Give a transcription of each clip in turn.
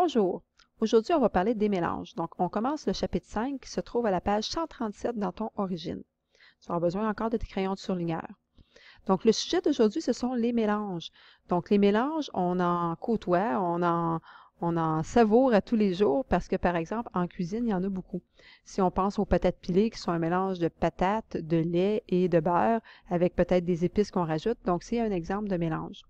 Bonjour! Aujourd'hui, on va parler des mélanges. Donc, on commence le chapitre 5 qui se trouve à la page 137 dans ton Origine. Tu auras besoin encore de tes crayons de surligneur. Donc, le sujet d'aujourd'hui, ce sont les mélanges. Donc, les mélanges, on en côtoie, on en savoure à tous les jours parce que, par exemple, en cuisine, il y en a beaucoup. Si on pense aux patates pilées, qui sont un mélange de patates, de lait et de beurre, avec peut-être des épices qu'on rajoute. Donc, c'est un exemple de mélange.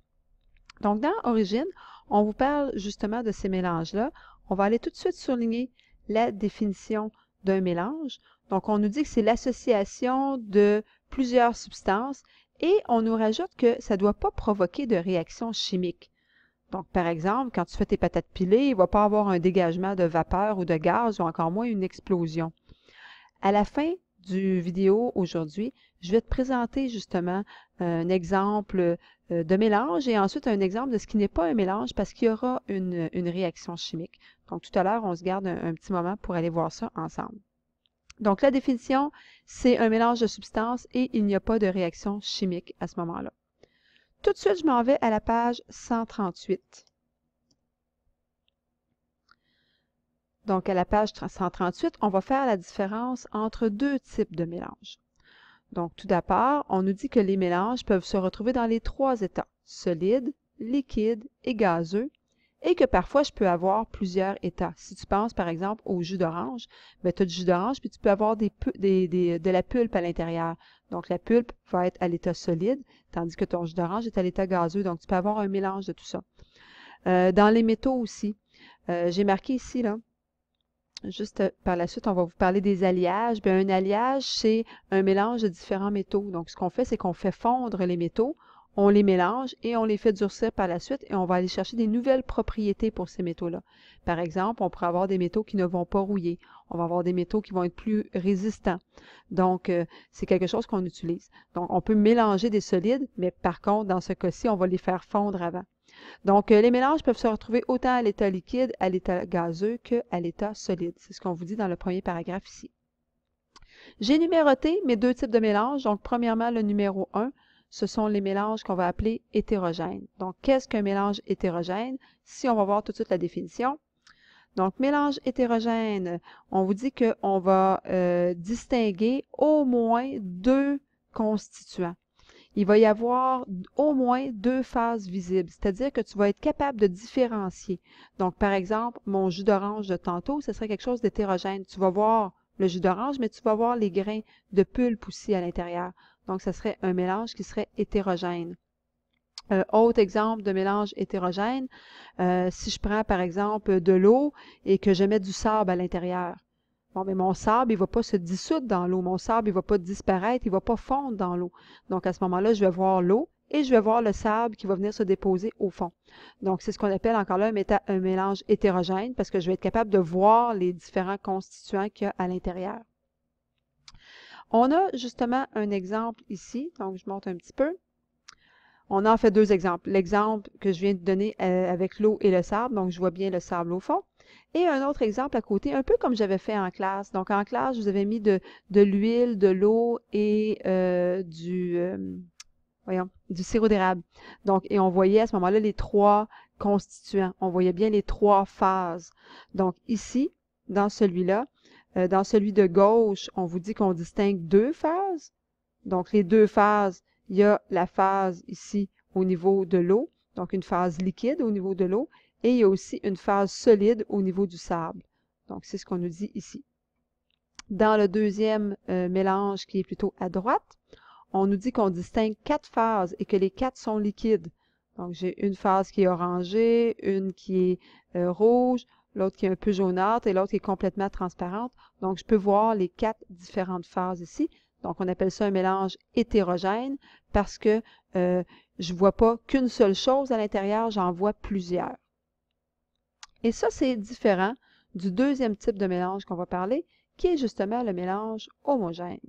Donc, dans Origine, on vous parle justement de ces mélanges-là. On va aller tout de suite surligner la définition d'un mélange. Donc, on nous dit que c'est l'association de plusieurs substances et on nous rajoute que ça ne doit pas provoquer de réaction chimique. Donc, par exemple, quand tu fais tes patates pilées, il ne va pas avoir un dégagement de vapeur ou de gaz ou encore moins une explosion. À la fin du vidéo aujourd'hui, je vais te présenter justement un exemple de mélange et ensuite un exemple de ce qui n'est pas un mélange parce qu'il y aura une réaction chimique. Donc tout à l'heure, on se garde un petit moment pour aller voir ça ensemble. Donc la définition, c'est un mélange de substances et il n'y a pas de réaction chimique à ce moment-là. Tout de suite, je m'en vais à la page 138. Donc, à la page 138, on va faire la différence entre deux types de mélanges. Donc, tout d'abord, on nous dit que les mélanges peuvent se retrouver dans les trois états, solide, liquide et gazeux, et que parfois, je peux avoir plusieurs états. Si tu penses, par exemple, au jus d'orange, tu as du jus d'orange, puis tu peux avoir de la pulpe à l'intérieur. Donc, la pulpe va être à l'état solide, tandis que ton jus d'orange est à l'état gazeux. Donc, tu peux avoir un mélange de tout ça. Dans les métaux aussi, j'ai marqué ici, là, juste par la suite, on va vous parler des alliages. Bien, un alliage, c'est un mélange de différents métaux. Donc, ce qu'on fait, c'est qu'on fait fondre les métaux, on les mélange et on les fait durcir par la suite et on va aller chercher des nouvelles propriétés pour ces métaux-là. Par exemple, on pourrait avoir des métaux qui ne vont pas rouiller. On va avoir des métaux qui vont être plus résistants. Donc, c'est quelque chose qu'on utilise. Donc, on peut mélanger des solides, mais par contre, dans ce cas-ci, on va les faire fondre avant. Donc, les mélanges peuvent se retrouver autant à l'état liquide, à l'état gazeux qu'à l'état solide. C'est ce qu'on vous dit dans le premier paragraphe ici. J'ai numéroté mes deux types de mélanges. Donc, premièrement, le numéro 1, ce sont les mélanges qu'on va appeler hétérogènes. Donc, qu'est-ce qu'un mélange hétérogène? Si on va voir tout de suite la définition. Donc, mélange hétérogène, on vous dit qu'on va distinguer au moins deux constituants. Il va y avoir au moins deux phases visibles, c'est-à-dire que tu vas être capable de différencier. Donc, par exemple, mon jus d'orange de tantôt, ce serait quelque chose d'hétérogène. Tu vas voir le jus d'orange, mais tu vas voir les grains de pulpe aussi à l'intérieur. Donc, ce serait un mélange qui serait hétérogène. Autre exemple de mélange hétérogène, si je prends par exemple de l'eau et que je mets du sable à l'intérieur. Bon, mais mon sable, il ne va pas se dissoudre dans l'eau. Mon sable, il ne va pas disparaître, il ne va pas fondre dans l'eau. Donc, à ce moment-là, je vais voir l'eau et je vais voir le sable qui va venir se déposer au fond. Donc, c'est ce qu'on appelle encore là un mélange hétérogène parce que je vais être capable de voir les différents constituants qu'il y a à l'intérieur. On a justement un exemple ici. Donc, je monte un petit peu. On a en fait deux exemples. L'exemple que je viens de donner avec l'eau et le sable. Donc, je vois bien le sable au fond. Et un autre exemple à côté, un peu comme j'avais fait en classe. Donc, en classe, je vous avais mis de l'huile, de l'eau et du sirop d'érable. Donc, et on voyait à ce moment-là les trois constituants. On voyait bien les trois phases. Donc, ici, dans celui-là, dans celui de gauche, on vous dit qu'on distingue deux phases. Donc, les deux phases, il y a la phase ici au niveau de l'eau, donc une phase liquide au niveau de l'eau, et il y a aussi une phase solide au niveau du sable. Donc, c'est ce qu'on nous dit ici. Dans le deuxième mélange qui est plutôt à droite, on nous dit qu'on distingue quatre phases et que les quatre sont liquides. Donc, j'ai une phase qui est orangée, une qui est rouge, l'autre qui est un peu jaunâtre et l'autre qui est complètement transparente. Donc, je peux voir les quatre différentes phases ici. Donc, on appelle ça un mélange hétérogène parce que je ne vois pas qu'une seule chose à l'intérieur, j'en vois plusieurs. Et ça, c'est différent du deuxième type de mélange qu'on va parler, qui est justement le mélange homogène.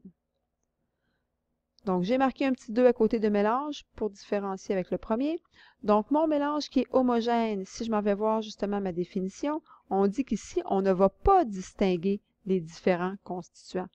Donc, j'ai marqué un petit 2 à côté de mélange pour différencier avec le premier. Donc, mon mélange qui est homogène, si je m'en vais voir justement ma définition, on dit qu'ici, on ne va pas distinguer les différents constituants.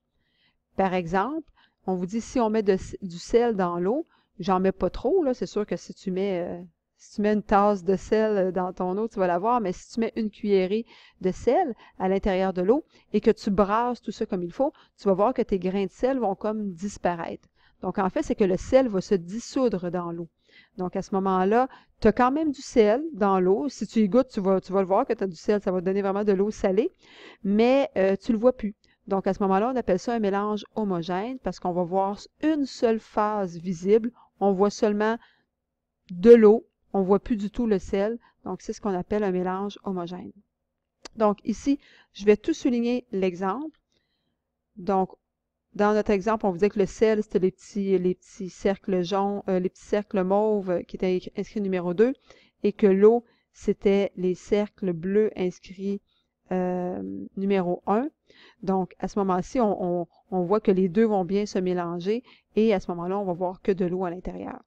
Par exemple, on vous dit si on met du sel dans l'eau, j'en mets pas trop, là, c'est sûr que si tu mets Si tu mets une tasse de sel dans ton eau, tu vas l'avoir, mais si tu mets une cuillerée de sel à l'intérieur de l'eau et que tu brasses tout ça comme il faut, tu vas voir que tes grains de sel vont comme disparaître. Donc, en fait, c'est que le sel va se dissoudre dans l'eau. Donc, à ce moment-là, tu as quand même du sel dans l'eau. Si tu y goûtes, tu vas le voir que tu as du sel, ça va te donner vraiment de l'eau salée, mais tu ne le vois plus. Donc, à ce moment-là, on appelle ça un mélange homogène parce qu'on va voir une seule phase visible. On voit seulement de l'eau, on ne voit plus du tout le sel. Donc, c'est ce qu'on appelle un mélange homogène. Donc, ici, je vais tout souligner l'exemple. Donc, dans notre exemple, on vous disait que le sel, c'était les petits cercles jaunes, les petits cercles mauves qui étaient inscrits numéro 2 et que l'eau, c'était les cercles bleus inscrits numéro 1. Donc, à ce moment-ci, on voit que les deux vont bien se mélanger et à ce moment-là, on va voir que de l'eau à l'intérieur.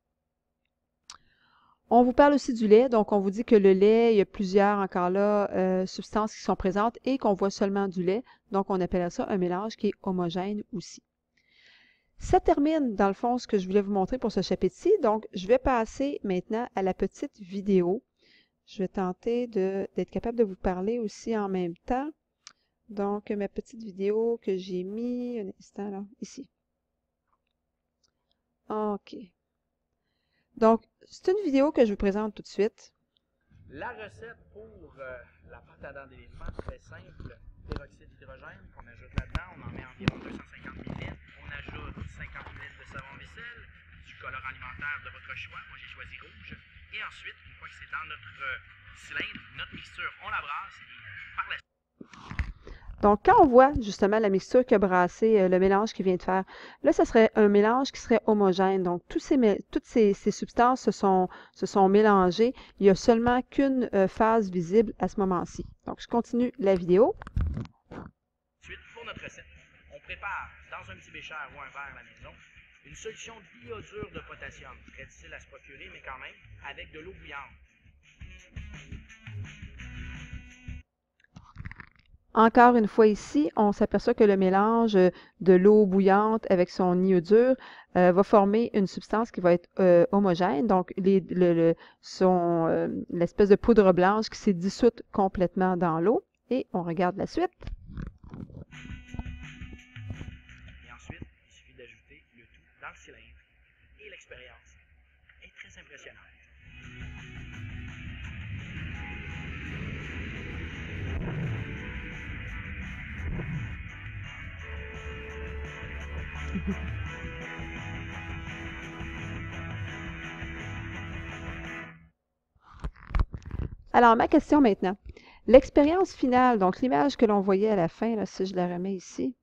On vous parle aussi du lait, donc on vous dit que le lait, il y a plusieurs encore là substances qui sont présentes et qu'on voit seulement du lait, donc on appelle ça un mélange qui est homogène aussi. Ça termine dans le fond ce que je voulais vous montrer pour ce chapitre-ci, donc je vais passer maintenant à la petite vidéo. Je vais tenter d'être capable de vous parler aussi en même temps. Donc ma petite vidéo que j'ai mis, un instant là, ici. OK. Donc, c'est une vidéo que je vous présente tout de suite. La recette pour la pâte à dents d'éléphant, très simple. Peroxyde d'hydrogène qu'on ajoute là-dedans. On en met environ 250 ml. On ajoute 50 ml de savon vaisselle, du colorant alimentaire de votre choix. Moi, j'ai choisi rouge. Et ensuite, une fois que c'est dans notre cylindre, notre mixture, on la brasse et par la suite. Donc, quand on voit justement la mixture qui a brassé, le mélange qu'il vient de faire, là, ça serait un mélange qui serait homogène. Donc, toutes ces substances se sont mélangées. Il n'y a seulement qu'une phase visible à ce moment-ci. Donc, je continue la vidéo. Ensuite, pour notre recette, on prépare dans un petit bécher ou un verre à la maison une solution d'iodure de potassium, très difficile à se procurer, mais quand même, avec de l'eau bouillante. Encore une fois ici, on s'aperçoit que le mélange de l'eau bouillante avec son iodure va former une substance qui va être homogène, donc l'espèce de poudre blanche qui s'est dissoute complètement dans l'eau. Et on regarde la suite. Et ensuite, il suffit d'ajouter le tout dans le cylindre. Et l'expérience est très impressionnante. Alors, ma question maintenant. L'expérience finale, donc l'image que l'on voyait à la fin, là, si je la remets ici.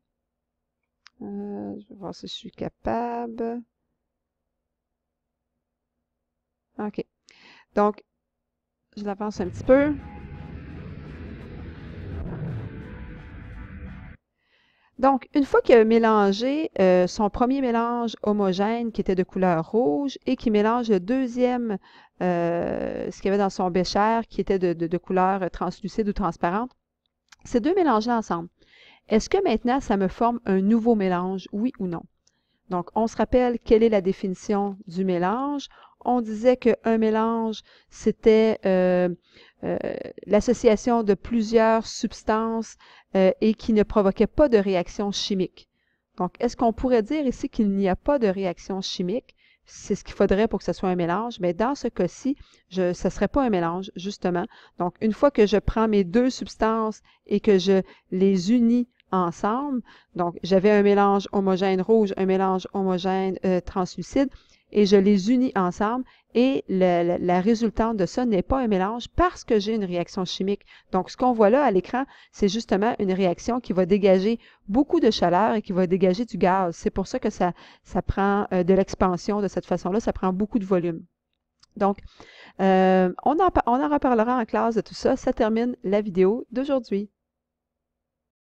Je vais voir si je suis capable. OK. Donc, je l'avance un petit peu. Donc, une fois qu'il a mélangé son premier mélange homogène qui était de couleur rouge et qu'il mélange le deuxième, ce qu'il y avait dans son bécher qui était de couleur translucide ou transparente, ces deux mélanges-là ensemble, est-ce que maintenant ça me forme un nouveau mélange, oui ou non? Donc, on se rappelle quelle est la définition du mélange. On disait qu'un mélange, c'était l'association de plusieurs substances et qui ne provoquait pas de réaction chimique. Donc, est-ce qu'on pourrait dire ici qu'il n'y a pas de réaction chimique? C'est ce qu'il faudrait pour que ce soit un mélange. Mais dans ce cas-ci, ce ne serait pas un mélange, justement. Donc, une fois que je prends mes deux substances et que je les unis ensemble, donc j'avais un mélange homogène rouge, un mélange homogène translucide, et je les unis ensemble, et la résultante de ça n'est pas un mélange parce que j'ai une réaction chimique. Donc, ce qu'on voit là à l'écran, c'est justement une réaction qui va dégager beaucoup de chaleur et qui va dégager du gaz. C'est pour ça que ça prend de l'expansion de cette façon-là, ça prend beaucoup de volume. Donc, on en reparlera en classe de tout ça. Ça termine la vidéo d'aujourd'hui.